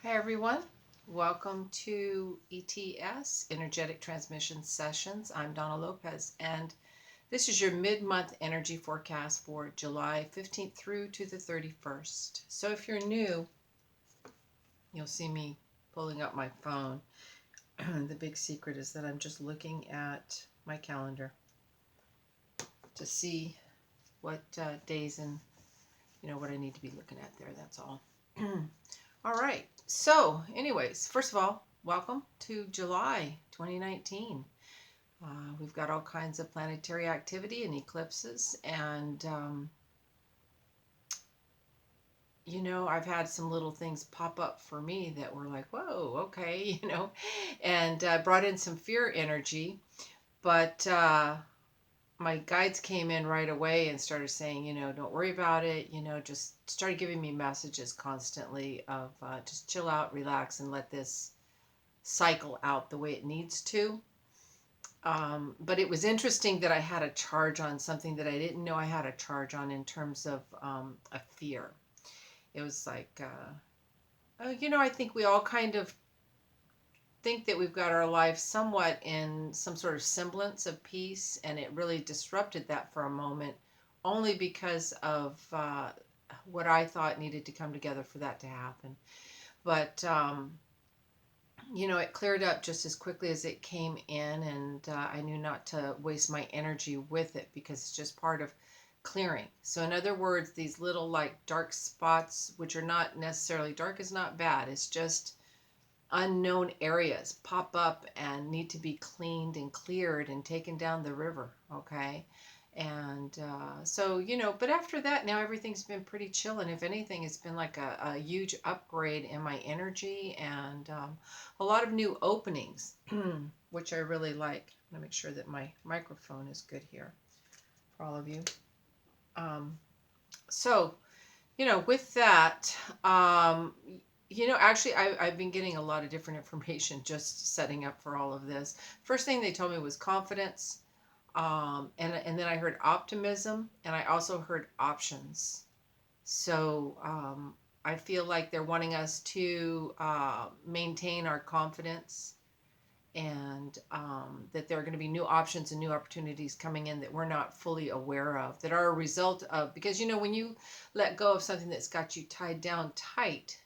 Hi everyone, welcome to ETS Energetic Transmission Sessions. I'm Donna Lopez, and this is your mid-month energy forecast for July 15th through to the 31st. So if you're new, you'll see me pulling up my phone. The big secret is that I'm just looking at my calendar to see what days and what I need to be looking at there. That's all. All right. So, anyways, first of all, welcome to July 2019. We've got all kinds of planetary activity and eclipses, and I've had some little things pop up for me that were like, whoa, okay, and brought in some fear energy, but my guides came in right away and started saying, don't worry about it, just started giving me messages constantly of just chill out, relax, and let this cycle out the way it needs to. But it was interesting that I had a charge on something that I didn't know I had a charge on in terms of a fear. It was like, I think we all kind of think that we've got our life somewhat in some sort of semblance of peace, and it really disrupted that for a moment, only because of what I thought needed to come together for that to happen. But it cleared up just as quickly as it came in, and I knew not to waste my energy with it because it's just part of clearing. So, in other words, these little like dark spots, which are not necessarily dark, is not bad. It's just unknown areas pop up and need to be cleaned and cleared and taken down the river. Okay. And but after that, now everything's been pretty chill. And if anything, it's been like a huge upgrade in my energy and a lot of new openings, which I really like. I'm going to make sure that my microphone is good here for all of you. Um, so, with that, actually, I've been getting a lot of different information just setting up for all of this. First thing they told me was confidence. And then I heard optimism, and I also heard options. So I feel like they're wanting us to maintain our confidence, and that there are going to be new options and new opportunities coming in that we're not fully aware of, that are a result of, because when you let go of something that's got you tied down tight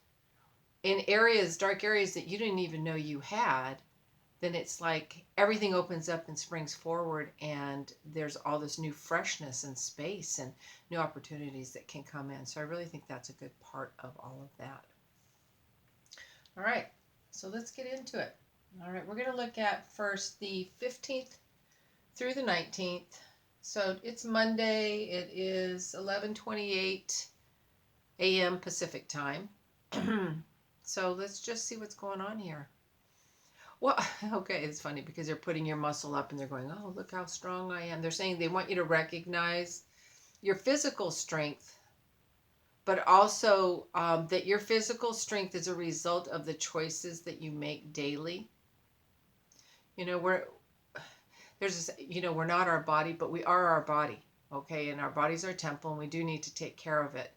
in areas, dark areas that you didn't even know you had, then it's like everything opens up and springs forward, and there's all this new freshness and space and new opportunities that can come in. So I really think that's a good part of all of that. All right, so let's get into it. All right, we're going to look at first the 15th through the 19th. So it's Monday. It is 11:28 a.m. Pacific time. So let's just see what's going on here. Well, okay, it's funny because they're putting your muscle up and they're going, oh, look how strong I am. They're saying they want you to recognize your physical strength, but also that your physical strength is a result of the choices that you make daily. We're there's this, we're not our body, but we are our body. Okay, and our body's our temple, and we do need to take care of it.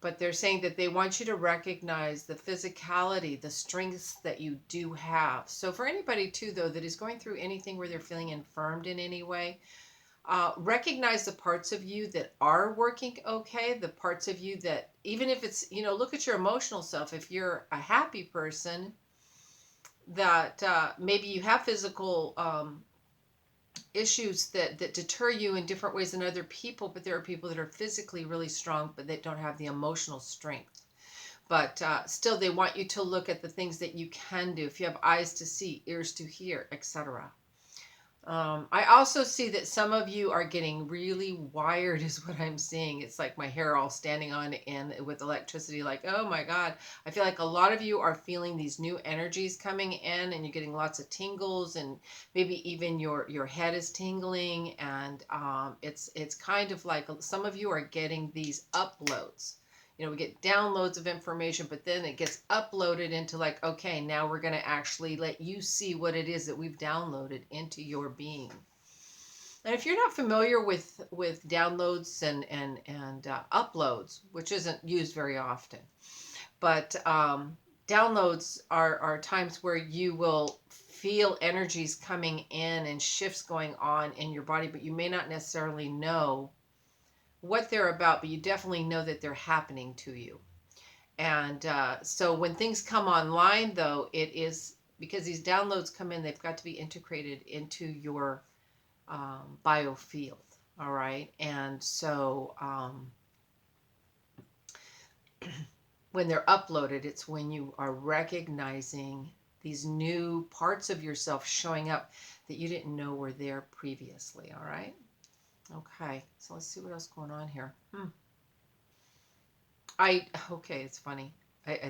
But they're saying that they want you to recognize the physicality, the strengths that you do have. So for anybody too, though, that is going through anything where they're feeling infirmed in any way, recognize the parts of you that are working okay, the parts of you that, even if it's, look at your emotional self. If you're a happy person, that maybe you have physical issues that deter you in different ways than other people, but there are people that are physically really strong, but they don't have the emotional strength. But still, they want you to look at the things that you can do. If you have eyes to see, ears to hear, etc. I also see that some of you are getting really wired, is what I'm seeing. It's like my hair all standing on end with electricity. Like, oh my God. I feel like a lot of you are feeling these new energies coming in, and you're getting lots of tingles, and maybe even your head is tingling. And it's kind of like some of you are getting these uploads. We get downloads of information, but then it gets uploaded into like, okay, now we're going to actually let you see what it is that we've downloaded into your being. And if you're not familiar with downloads and uploads, which isn't used very often, but downloads are times where you will feel energies coming in and shifts going on in your body, but you may not necessarily know what they're about, but you definitely know that they're happening to you. And so when things come online, though, it is because these downloads come in, they've got to be integrated into your biofield. All right. And so when they're uploaded, it's when you are recognizing these new parts of yourself showing up that you didn't know were there previously. All right. Okay. So let's see what else going on here. Okay, it's funny.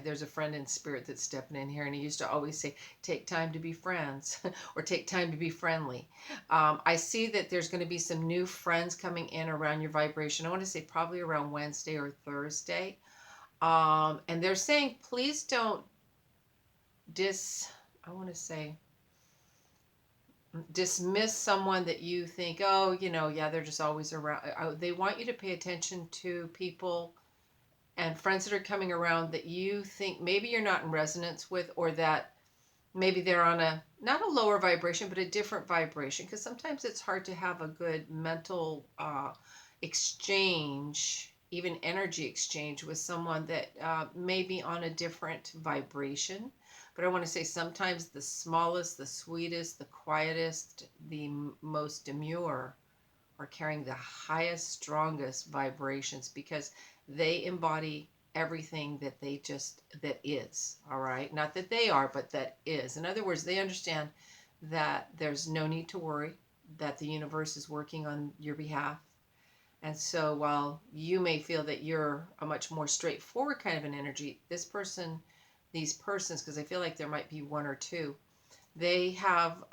There's a friend in spirit that's stepping in here, and he used to always say, take time to be friends or take time to be friendly. I see that there's going to be some new friends coming in around your vibration. I want to say probably around Wednesday or Thursday. And they're saying, please don't I want to say, dismiss someone that you think, oh, yeah, they're just always around. They want you to pay attention to people and friends that are coming around that you think maybe you're not in resonance with, or that maybe they're on a not a lower vibration but a different vibration, because sometimes it's hard to have a good mental exchange, even energy exchange, with someone that may be on a different vibration. But I want to say sometimes the smallest, the sweetest, the quietest, the most demure are carrying the highest, strongest vibrations, because they embody everything that is. All right. Not that they are, but that is. In other words, they understand that there's no need to worry, that the universe is working on your behalf. And so while you may feel that you're a much more straightforward kind of an energy, these persons, because I feel like there might be one or two, they have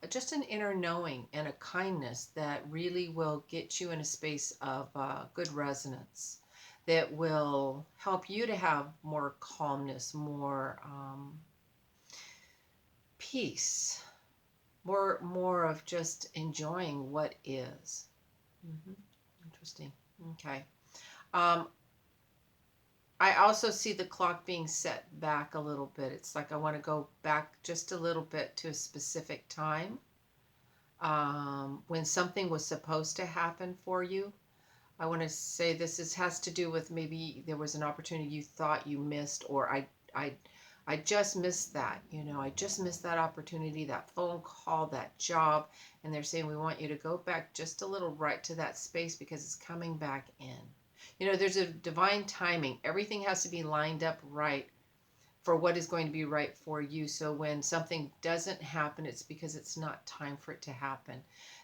just an inner knowing and a kindness that really will get you in a space of good resonance, that will help you to have more calmness, more peace, more of just enjoying what is. Interesting. Okay. Um, I also see the clock being set back a little bit. It's like I want to go back just a little bit to a specific time when something was supposed to happen for you. I want to say has to do with maybe there was an opportunity you thought you missed, or I just missed that. I just missed that opportunity, that phone call, that job, and they're saying we want you to go back just a little right to that space because it's coming back in. There's a divine timing. Everything has to be lined up right for what is going to be right for you. So when something doesn't happen, it's because it's not time for it to happen.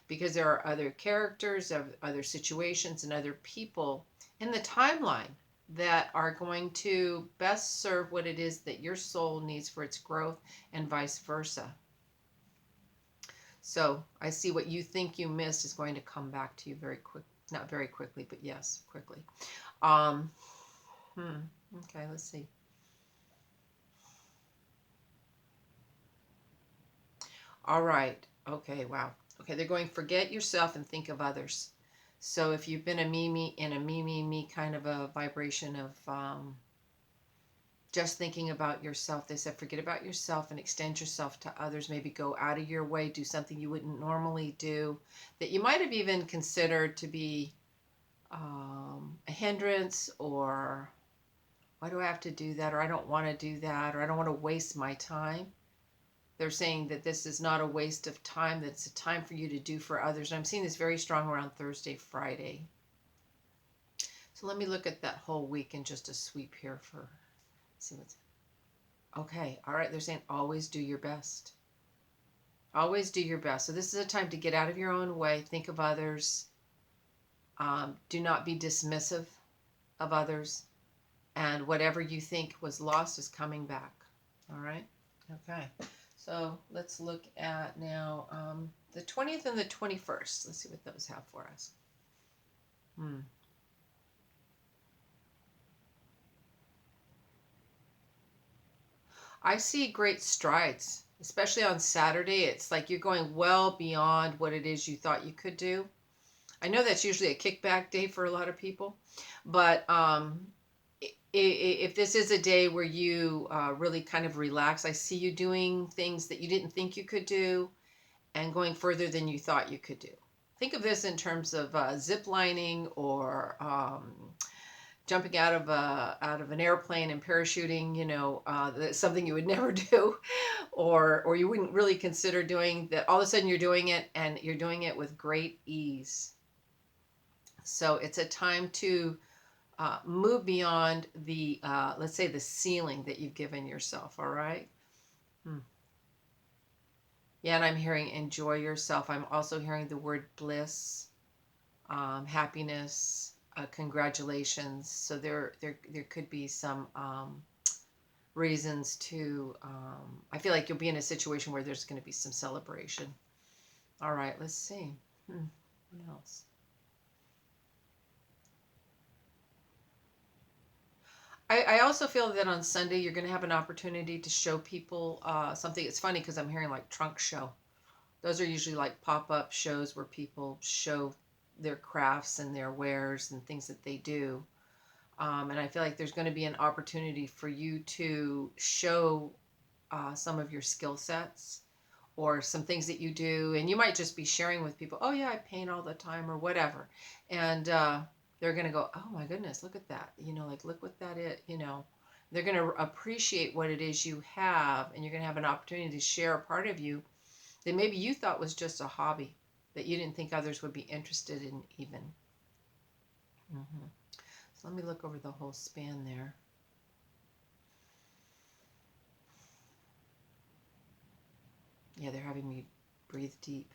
Because there are other characters, other situations, and other people in the timeline that are going to best serve what it is that your soul needs for its growth, and vice versa. So I see what you think you missed is going to come back to you very quick. Not very quickly, but yes, quickly. Okay, let's see. All right. Okay, wow. Okay, they're going, forget yourself and think of others. So if you've been in a me kind of a vibration of just thinking about yourself, they said forget about yourself and extend yourself to others. Maybe go out of your way, do something you wouldn't normally do, that you might have even considered to be a hindrance, or why do I have to do that, or I don't want to do that, or I don't want to waste my time. They're saying that this is not a waste of time, that it's a time for you to do for others. And I'm seeing this very strong around Thursday, Friday. So let me look at that whole week in just a sweep here for see what's okay. All right, they're saying always do your best. Always do your best. So this is a time to get out of your own way, think of others. Do not be dismissive of others. And whatever you think was lost is coming back. All right? Okay. So let's look at now the 20th and the 21st. Let's see what those have for us. I see great strides, especially on Saturday. It's like you're going well beyond what it is you thought you could do. I know that's usually a kickback day for a lot of people, but if this is a day where you really kind of relax, I see you doing things that you didn't think you could do and going further than you thought you could do. Think of this in terms of zip lining or jumping out of an airplane and parachuting. That's something you would never do, or you wouldn't really consider doing. That all of a sudden you're doing it, and you're doing it with great ease. So it's a time to move beyond the, let's say, the ceiling that you've given yourself. All right. Hmm. Yeah, and I'm hearing enjoy yourself. I'm also hearing the word bliss, happiness, congratulations. So there could be some reasons to. I feel like you'll be in a situation where there's going to be some celebration. All right, let's see. What else? I also feel that on Sunday you're going to have an opportunity to show people something. It's funny because I'm hearing like trunk show. Those are usually like pop-up shows where people show their crafts and their wares and things that they do. And I feel like there's going to be an opportunity for you to show some of your skill sets or some things that you do. And you might just be sharing with people, oh, yeah, I paint all the time or whatever. And they're going to go, oh, my goodness, look at that. Like, look what that is, They're going to appreciate what it is you have. And you're going to have an opportunity to share a part of you that maybe you thought was just a hobby that you didn't think others would be interested in even. So let me look over the whole span there. Yeah, they're having me breathe deep.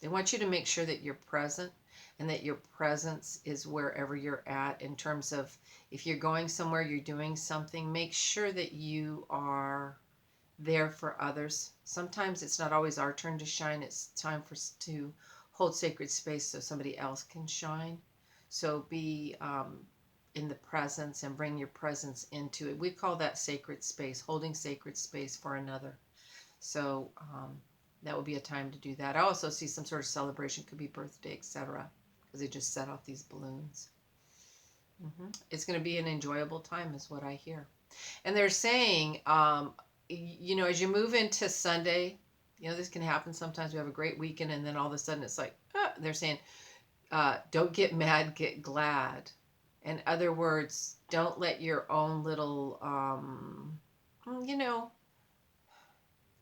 They want you to make sure that you're present and that your presence is wherever you're at in terms of if you're going somewhere, you're doing something, make sure that you are there for others. Sometimes it's not always our turn to shine. It's time for us to hold sacred space so somebody else can shine. So be in the presence and bring your presence into it. We call that sacred space, holding sacred space for another. So that would be a time to do that. I also see some sort of celebration, could be birthday, etc., because they just set off these balloons. It's going to be an enjoyable time is what I hear. And they're saying, as you move into Sunday, this can happen sometimes. We have a great weekend and then all of a sudden it's like, they're saying, don't get mad, get glad. In other words, don't let your own little,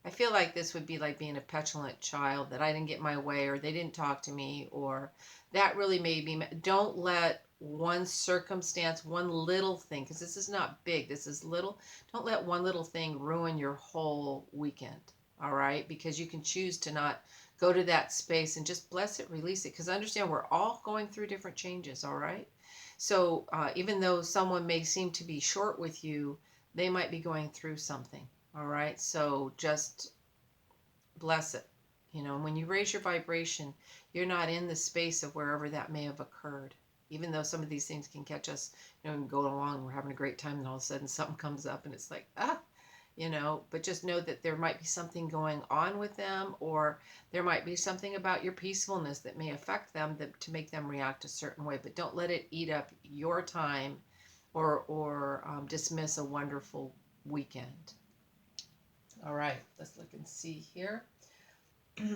I feel like this would be like being a petulant child that I didn't get my way or they didn't talk to me or that really made me. Don't let one circumstance, one little thing, because this is not big, this is little. Don't let one little thing ruin your whole weekend. All right. Because you can choose to not go to that space and just bless it, release it. Because understand we're all going through different changes. All right. So even though someone may seem to be short with you, they might be going through something. All right. So just bless it. When you raise your vibration, you're not in the space of wherever that may have occurred. Even though some of these things can catch us, and go along, we're having a great time, and all of a sudden something comes up and it's like, but just know that there might be something going on with them, or there might be something about your peacefulness that may affect them to make them react a certain way. But don't let it eat up your time or dismiss a wonderful weekend. All right, let's look and see here. All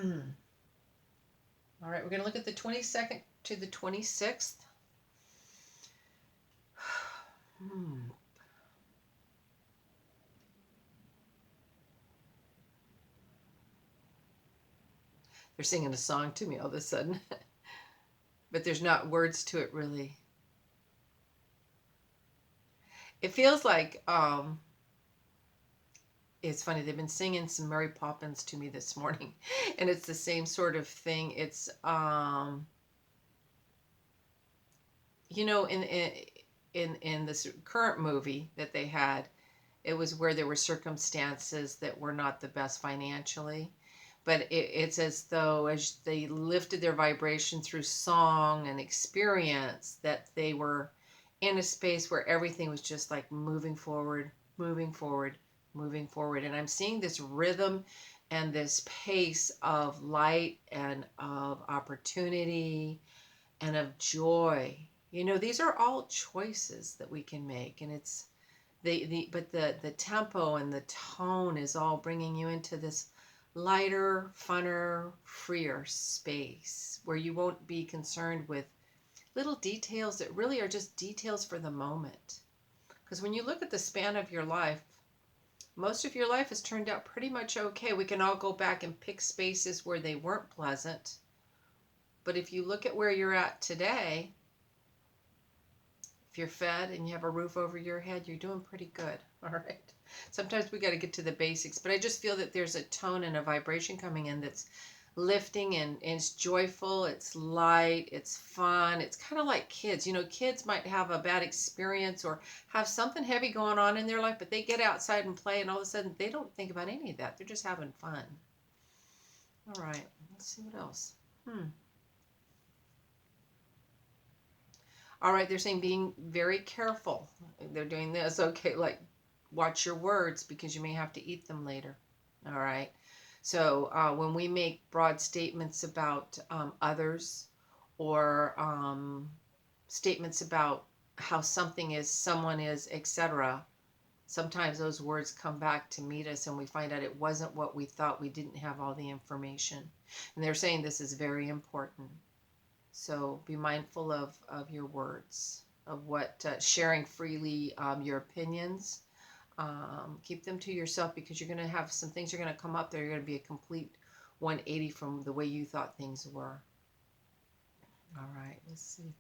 right, we're going to look at the 22nd to the 26th. They're singing a song to me all of a sudden, but there's not words to it really. It feels like, it's funny, they've been singing some Mary Poppins to me this morning, and it's the same sort of thing. It's, in this current movie that they had, it was where there were circumstances that were not the best financially. But it's as though as they lifted their vibration through song and experience, that they were in a space where everything was just like moving forward, moving forward, moving forward. And I'm seeing this rhythm and this pace of light and of opportunity and of joy. These are all choices that we can make, and it's the tempo and the tone is all bringing you into this lighter, funner, freer space where you won't be concerned with little details that really are just details for the moment. Because when you look at the span of your life, most of your life has turned out pretty much okay. We can all go back and pick spaces where they weren't pleasant. But if you look at where you're at today, if you're fed and you have a roof over your head, you're doing pretty good. All right. Sometimes we got to get to the basics, but I just feel that there's a tone and a vibration coming in that's lifting, and it's joyful, it's light, it's fun. It's kind of like kids. Kids might have a bad experience or have something heavy going on in their life, but they get outside and play, and all of a sudden they don't think about any of that. They're just having fun. All right. Let's see what else. All right, they're saying being very careful. They're doing this. Okay, like watch your words because you may have to eat them later. All right. So when we make broad statements about others, or statements about how something is, someone is, etc., sometimes those words come back to meet us and we find out it wasn't what we thought. We didn't have all the information. And they're saying this is very important. So be mindful of your words, of what sharing freely your opinions. Keep them to yourself because you're going to have some things are going to come up there. You're going to be a complete 180 from the way you thought things were. All right, let's see.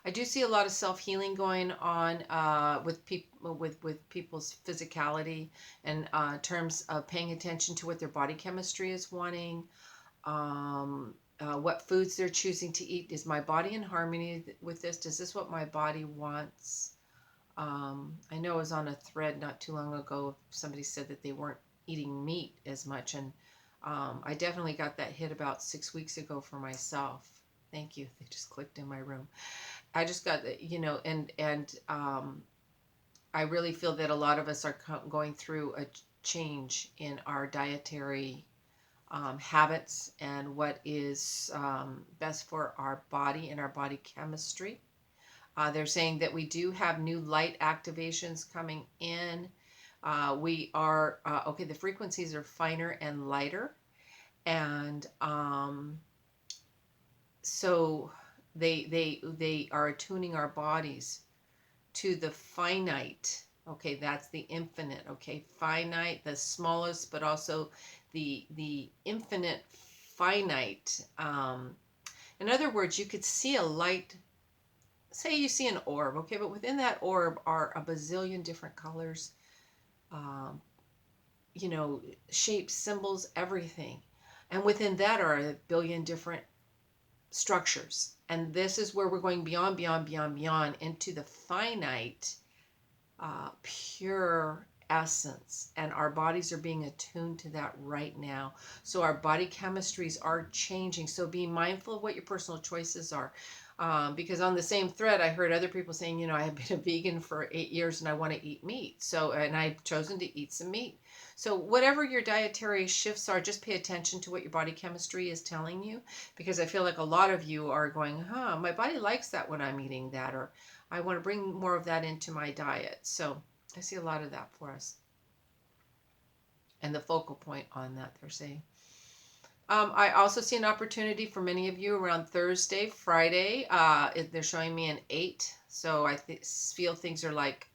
I do see a lot of self-healing going on with people with people's physicality, and terms of paying attention to what their body chemistry is wanting. What foods they're choosing to eat. Is my body in harmony with this? Does this what my body wants? I know I was on a thread not too long ago. Somebody said that they weren't eating meat as much, and I definitely got that hit about 6 weeks ago for myself. Thank you. They just clicked in my room. I just got that, and I really feel that a lot of us are going through a change in our dietary habits and what is best for our body and our body chemistry. They're saying that we do have new light activations coming in. We are, okay, the frequencies are finer and lighter. And so they are attuning our bodies to the finite. Okay, that's the infinite. Okay, finite, the smallest, but also the infinite finite. In other words, you could see a light. Say you see an orb, okay, but within that orb are a bazillion different colors, shapes, symbols, everything. And within that are a billion different structures. And this is where we're going beyond, beyond, beyond, beyond into the finite, pure essence. And our bodies are being attuned to that right now. So our body chemistries are changing. So be mindful of what your personal choices are. Because on the same thread, I heard other people saying, I have been a vegan for 8 years and I want to eat meat. So, and I've chosen to eat some meat. So whatever your dietary shifts are, just pay attention to what your body chemistry is telling you. Because I feel like a lot of you are going, my body likes that when I'm eating that, or I want to bring more of that into my diet. So I see a lot of that for us. And the focal point on that, they're saying. I also see an opportunity for many of you around Thursday, Friday. They're showing me an 8. So I feel things are like,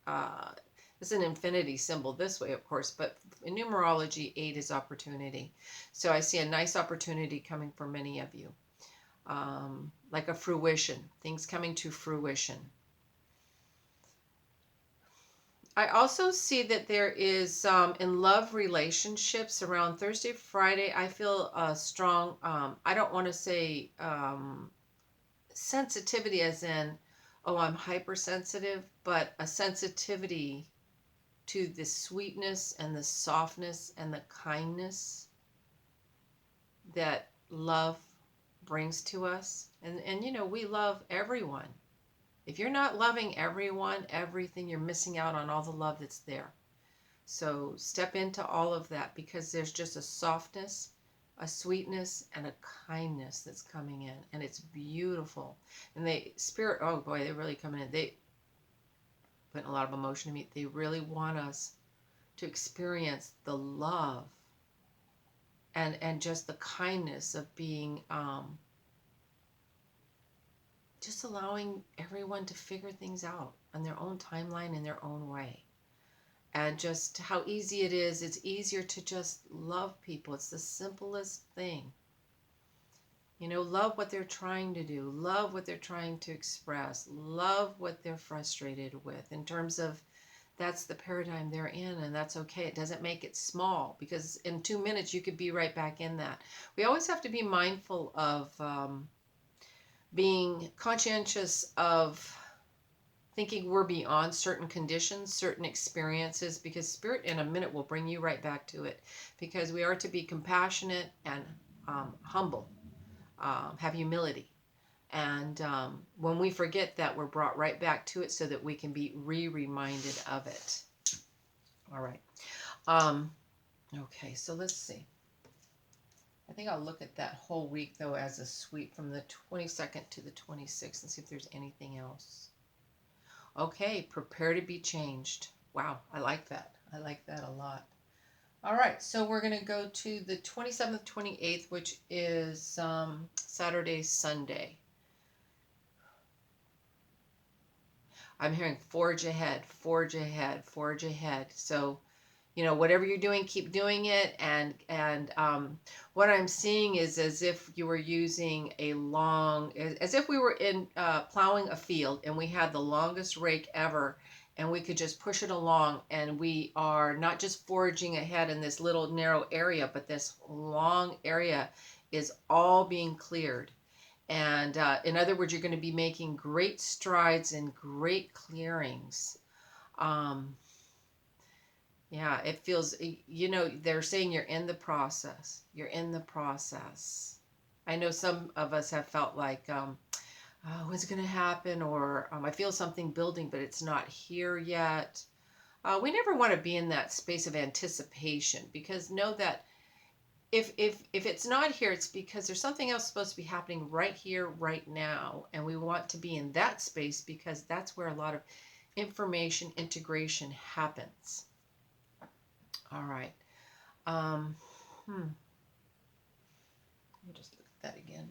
it's an infinity symbol this way, of course, but in numerology, 8 is opportunity. So I see a nice opportunity coming for many of you. Like a fruition, things coming to fruition. I also see that there is in love relationships around Thursday, Friday. I feel a strong, I don't want to say sensitivity as in, I'm hypersensitive, but a sensitivity to the sweetness and the softness and the kindness that love brings to us. And we love everyone. If you're not loving everyone, everything, you're missing out on all the love that's there. So step into all of that because there's just a softness a sweetness and a kindness that's coming in, and it's beautiful. And they spirit, oh boy, they're really coming in. They putting a lot of emotion to me. They really want us to experience the love and just the kindness of being just allowing everyone to figure things out on their own timeline in their own way. And just how easy it is. It's easier to just love people. It's the simplest thing. You know, love what they're trying to do, love what they're trying to express, love what they're frustrated with, in terms of that's the paradigm they're in, and that's okay. It doesn't make it small, because in 2 minutes you could be right back in that. We always have to be mindful of being conscientious of thinking we're beyond certain conditions, certain experiences, because spirit in a minute will bring you right back to it, because we are to be compassionate and humble, have humility. And when we forget that, we're brought right back to it so that we can be reminded of it. All right. Okay, so let's see. I think I'll look at that whole week, though, as a sweep from the 22nd to the 26th and see if there's anything else. Okay, prepare to be changed. Wow, I like that. I like that a lot. All right, so we're going to go to the 27th, 28th, which is Saturday, Sunday. I'm hearing forge ahead, forge ahead, forge ahead. So, you know, whatever you're doing, keep doing it. And what I'm seeing is as if you were using a long, as if we were in plowing a field and we had the longest rake ever, and we could just push it along, and we are not just forging ahead in this little narrow area, but this long area is all being cleared. And in other words, you're going to be making great strides and great clearings. Yeah, it feels, you know, they're saying you're in the process. You're in the process. I know some of us have felt like, oh, when's it going to happen? Or I feel something building, but it's not here yet. We never want to be in that space of anticipation, because know that if it's not here, it's because there's something else supposed to be happening right here, right now. And we want to be in that space because that's where a lot of information integration happens. All right. Let me just look at that again.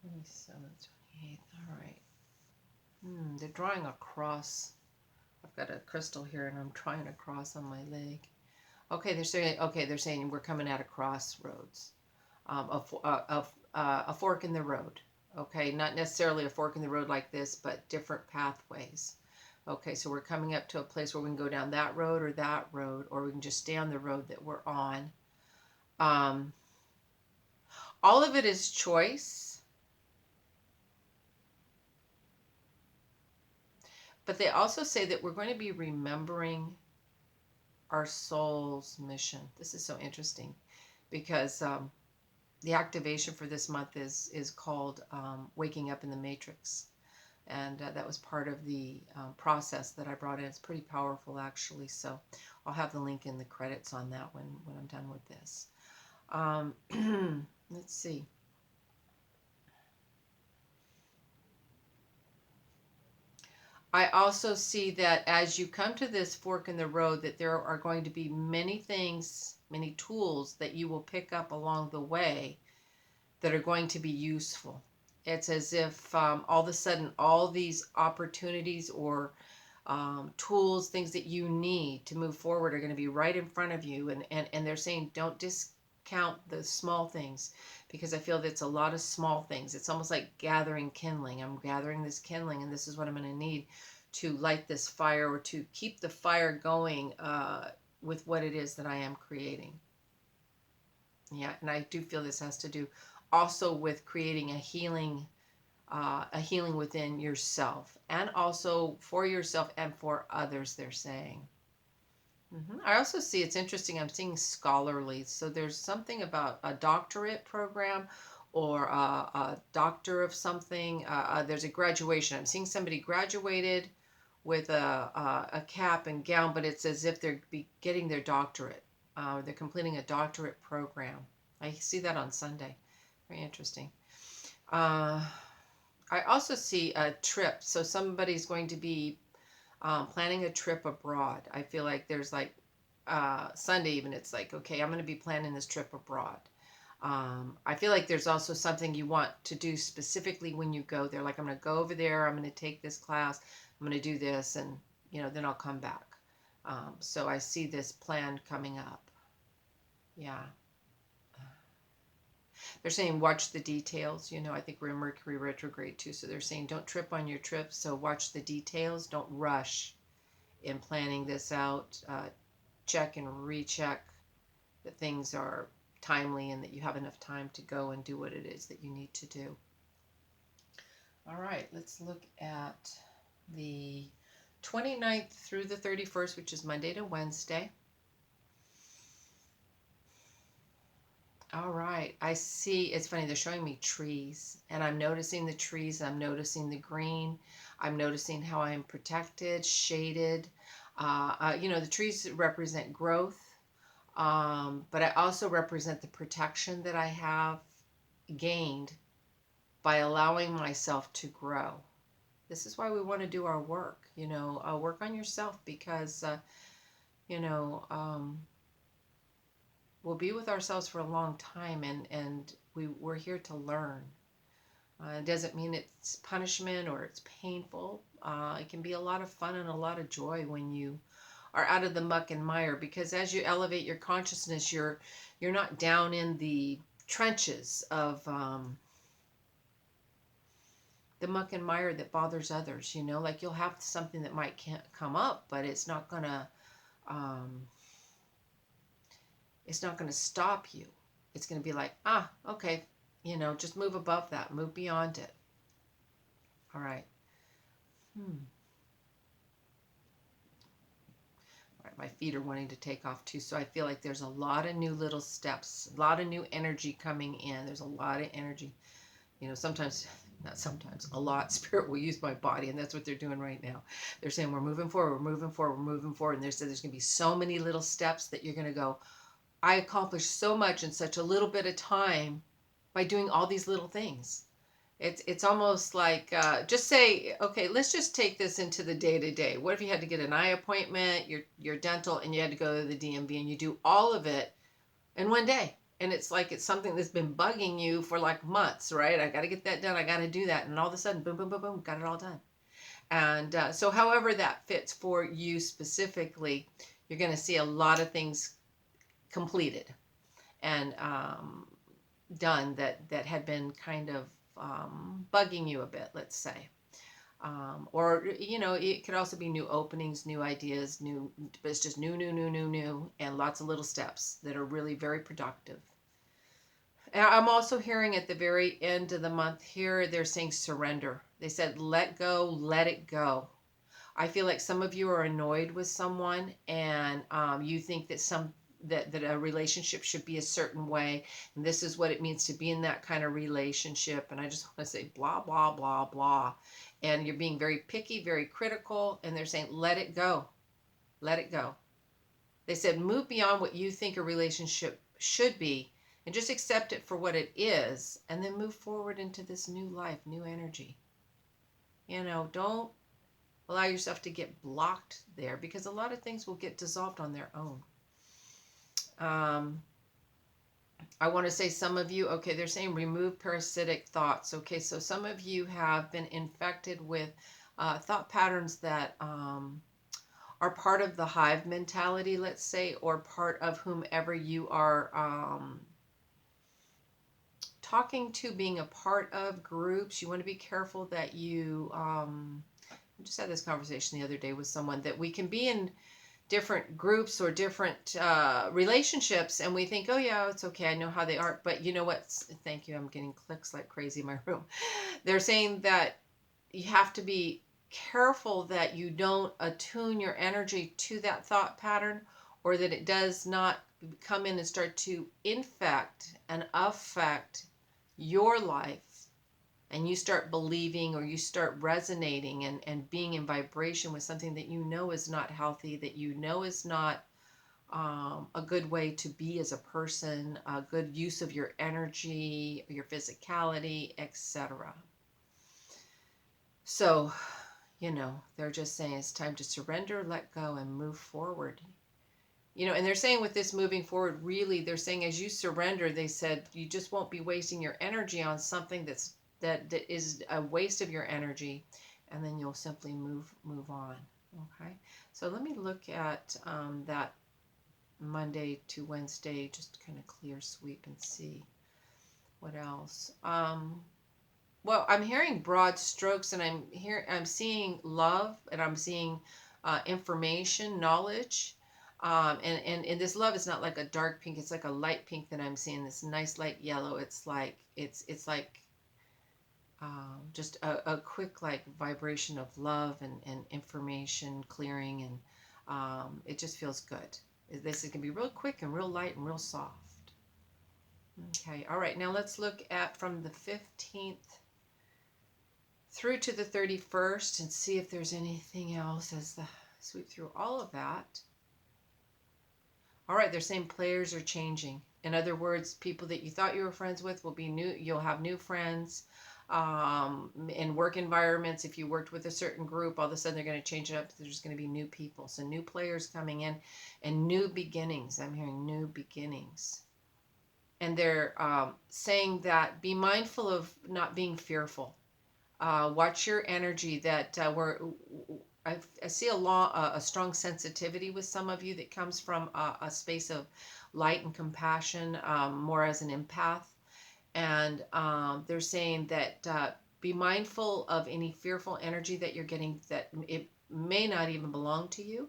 27th, 28th. All right. They're drawing a cross. I've got a crystal here, and I'm drawing a cross on my leg. Okay, they're saying we're coming at a crossroads, a fork in the road. Okay, not necessarily a fork in the road like this, but different pathways. Okay, so we're coming up to a place where we can go down that road, or we can just stay on the road that we're on. All of it is choice. But they also say that we're going to be remembering our soul's mission. This is so interesting, because the activation for this month is called Waking Up in the Matrix. And that was part of the process that I brought in. It's pretty powerful, actually. So I'll have the link in the credits on that when I'm done with this. Let's see. I also see that as you come to this fork in the road, that there are going to be many things, many tools that you will pick up along the way that are going to be useful. It's as if all of a sudden all these opportunities or tools, things that you need to move forward are going to be right in front of you. And they're saying don't discount the small things, because I feel that it's a lot of small things. It's almost like gathering kindling. I'm gathering this kindling, and this is what I'm going to need to light this fire, or to keep the fire going with what it is that I am creating. Yeah, and I do feel this has to do also with creating a healing within yourself, and also for yourself and for others, they're saying. I also see, it's interesting, I'm seeing scholarly. So there's something about a doctorate program, or a doctor of something. There's a graduation. I'm seeing somebody graduated with a cap and gown, but it's as if they're getting their doctorate. They're completing a doctorate program. I see that on Sunday. Very interesting. Uh, I also see a trip. So somebody's going to be planning a trip abroad. I feel like there's like Sunday even, it's like, okay, I'm going to be planning this trip abroad. I feel like there's also something you want to do specifically when you go there. Like, I'm going to go over there, I'm going to take this class, I'm going to do this, and, then I'll come back. So I see this plan coming up. Yeah. They're saying watch the details. I think we're in Mercury retrograde too. So they're saying don't trip on your trip. So watch the details. Don't rush in planning this out. Check and recheck that things are timely and that you have enough time to go and do what it is that you need to do. All right, let's look at the 29th through the 31st, which is Monday to Wednesday. All right, I see, it's funny, they're showing me trees, and I'm noticing the trees, I'm noticing the green, I'm noticing how I'm protected, shaded. The trees represent growth, but I also represent the protection that I have gained by allowing myself to grow. This is why we want to do our work, work on yourself, because, we'll be with ourselves for a long time, and we're here to learn. It doesn't mean it's punishment or it's painful. It can be a lot of fun and a lot of joy when you are out of the muck and mire, because as you elevate your consciousness, you're not down in the trenches of the muck and mire that bothers others. Like, you'll have something that might can't come up, but it's not gonna stop you. It's gonna be like, okay, just move above that, move beyond it. All right. All right, my feet are wanting to take off too, so I feel like there's a lot of new little steps, a lot of new energy coming in. There's a lot of energy. Not sometimes, a lot, Spirit will use my body, and that's what they're doing right now. They're saying we're moving forward, we're moving forward, we're moving forward, and there's going to be so many little steps that you're going to go, I accomplished so much in such a little bit of time by doing all these little things. It's almost like, just say, okay, let's just take this into the day-to-day. What if you had to get an eye appointment, your dental, and you had to go to the DMV, and you do all of it in one day? And it's like it's something that's been bugging you for like months, right? I got to get that done. I got to do that. And all of a sudden, boom, boom, boom, boom, got it all done. And so however that fits for you specifically, you're going to see a lot of things completed and done that had been kind of bugging you a bit, let's say. Or, it could also be new openings, new ideas, but it's just new, and lots of little steps that are really very productive. And I'm also hearing at the very end of the month here, they're saying surrender. They said, let go, let it go. I feel like some of you are annoyed with someone, and you think that a relationship should be a certain way, and this is what it means to be in that kind of relationship, and I just want to say blah, blah, blah, blah. And you're being very picky, very critical, and they're saying, let it go. Let it go. They said, move beyond what you think a relationship should be and just accept it for what it is, and then move forward into this new life, new energy. Don't allow yourself to get blocked there, because a lot of things will get dissolved on their own. I want to say some of you, okay, they're saying remove parasitic thoughts. Okay, so some of you have been infected with thought patterns that are part of the hive mentality, let's say, or part of whomever you are talking to, being a part of groups. You want to be careful that you, I just had this conversation the other day with someone, that we can be in different groups or different relationships, and we think, oh yeah, it's okay, I know how they are. But you know what? Thank you. I'm getting clicks like crazy in my room. They're saying that you have to be careful that you don't attune your energy to that thought pattern, or that it does not come in and start to infect and affect your life, and you start believing, or you start resonating and being in vibration with something that you know is not healthy, that you know is not a good way to be as a person, a good use of your energy, your physicality, etc. So, they're just saying it's time to surrender, let go, and move forward. And they're saying with this moving forward, really, they're saying as you surrender, they said you just won't be wasting your energy on something that is a waste of your energy, and then you'll simply move on. Okay, so let me look at that Monday to Wednesday, just kind of clear sweep and see what else. Well, I'm hearing broad strokes, and I'm seeing love, and I'm seeing information, knowledge, and this love is not like a dark pink; it's like a light pink that I'm seeing. This nice light yellow. It's like just a quick like vibration of love and information clearing, and it just feels good. This is gonna be real quick and real light and real soft. Okay, all right. Now let's look at from the 15th through to the 31st and see if there's anything else as the sweep through all of that. All right, they're saying players are changing. In other words, people that you thought you were friends with will be new. You'll have new friends. In work environments, if you worked with a certain group, all of a sudden they're going to change it up. There's going to be new people. So new players coming in and new beginnings. I'm hearing new beginnings. And they're saying that be mindful of not being fearful. Watch your energy. I see a strong sensitivity with some of you that comes from a space of light and compassion, more as an empath. And they're saying that be mindful of any fearful energy that you're getting, that it may not even belong to you.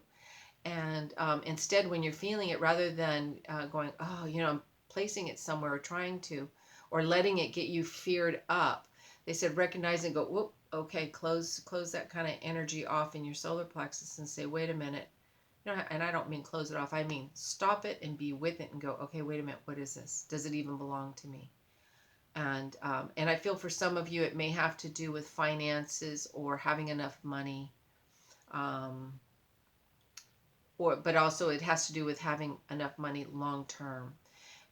And instead, when you're feeling it, rather than going, oh, I'm placing it somewhere or trying to, or letting it get you feared up, they said recognize and go, whoop, okay, close that kind of energy off in your solar plexus and say, wait a minute. And I don't mean close it off. I mean stop it and be with it and go, okay, wait a minute, what is this? Does it even belong to me? And I feel for some of you, it may have to do with finances or having enough money, but also it has to do with having enough money long term.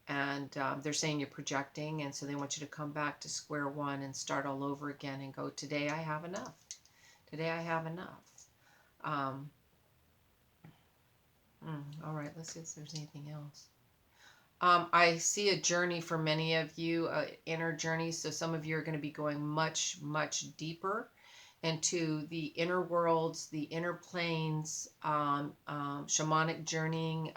And they're saying you're projecting, and so they want you to come back to square one and start all over again and go, today I have enough. Today I have enough. All right, let's see if there's anything else. I see a journey for many of you, inner journey. So some of you are going to be going much, much deeper into the inner worlds, the inner planes, shamanic journeying,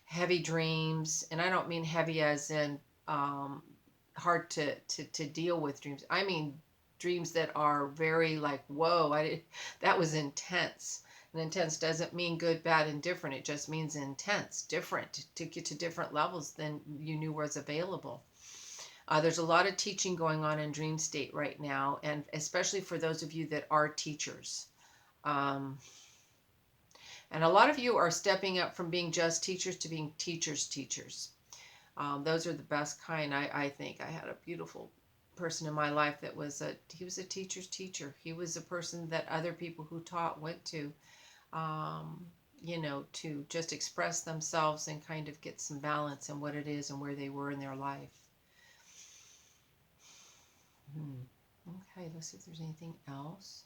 heavy dreams. And I don't mean heavy as in hard to deal with dreams. I mean dreams that are very like, whoa, that was intense. And intense doesn't mean good, bad, and different. It just means intense, different, to get to different levels than you knew was available. There's a lot of teaching going on in dream state right now, and especially for those of you that are teachers. And a lot of you are stepping up from being just teachers to being teachers. Those are the best kind, I think. I had a beautiful person in my life that he was a teacher's teacher. He was a person that other people who taught went to, to just express themselves and kind of get some balance in what it is and where they were in their life. Okay, let's see if there's anything else.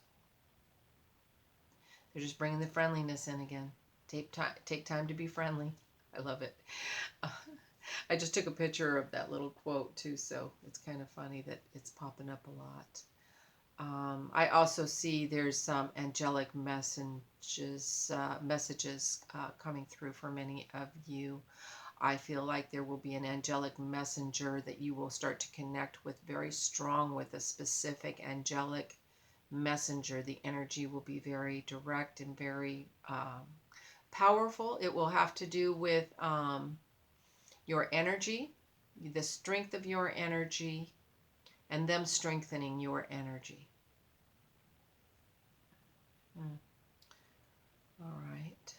They're just bringing the friendliness in again. Take time to be friendly. I love it. I just took a picture of that little quote too, so it's kind of funny that it's popping up a lot. I also see there's some angelic messages coming through for many of you. I feel like there will be an angelic messenger that you will start to connect with very strong, with a specific angelic messenger. The energy will be very direct and very powerful. It will have to do with your energy, the strength of your energy, and them strengthening your energy. All right.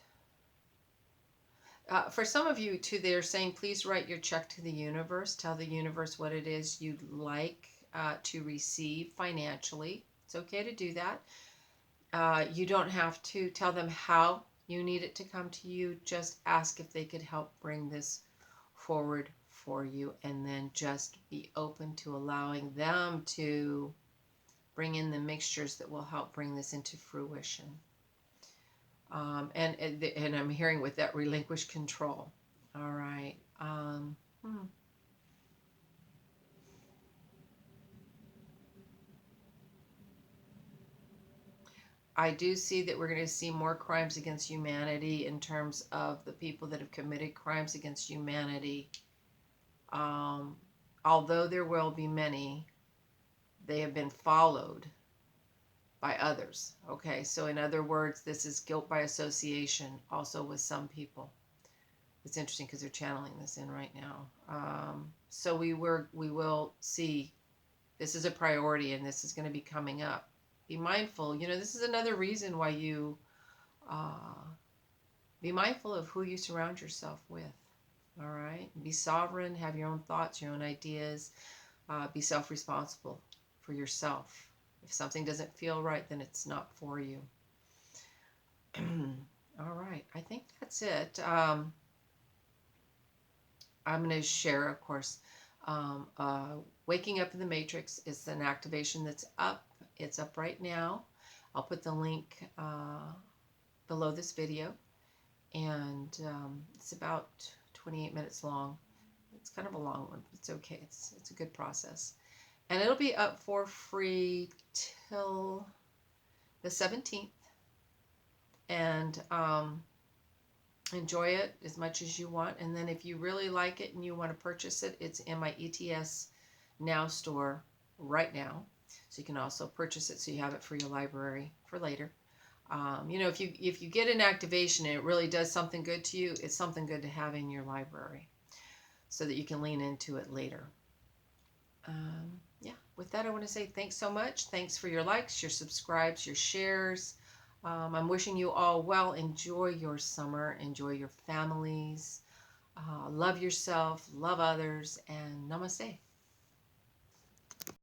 For some of you too, they're saying, please write your check to the universe. Tell the universe what it is you'd like to receive financially. It's okay to do that. You don't have to tell them how You need it to come to you. Just ask if they could help bring this forward for you, and then just be open to allowing them to bring in the mixtures that will help bring this into fruition. And I'm hearing with that, relinquish control. All right. I do see that we're going to see more crimes against humanity in terms of the people that have committed crimes against humanity. Although there will be many, they have been followed by others. Okay, so in other words, this is guilt by association also with some people. It's interesting because they're channeling this in right now. So we will see, this is a priority, and this is going to be coming up. Be mindful. This is another reason why you be mindful of who you surround yourself with. All right. Be sovereign. Have your own thoughts, your own ideas. Be self-responsible for yourself. If something doesn't feel right, then it's not for you. All right. I think that's it. I'm going to share, of course, Waking Up in the Matrix is an activation that's up. It's up right now. I'll put the link below this video. And it's about 28 minutes long. It's kind of a long one, but it's okay. It's a good process. And it'll be up for free till the 17th. And enjoy it as much as you want. And then if you really like it and you want to purchase it, it's in my ETS NOW store right now. So you can also purchase it so you have it for your library for later. If you get an activation and it really does something good to you, it's something good to have in your library so that you can lean into it later. With that, I want to say thanks so much. Thanks for your likes, your subscribes, your shares. I'm wishing you all well. Enjoy your summer. Enjoy your families. Love yourself, love others, and namaste.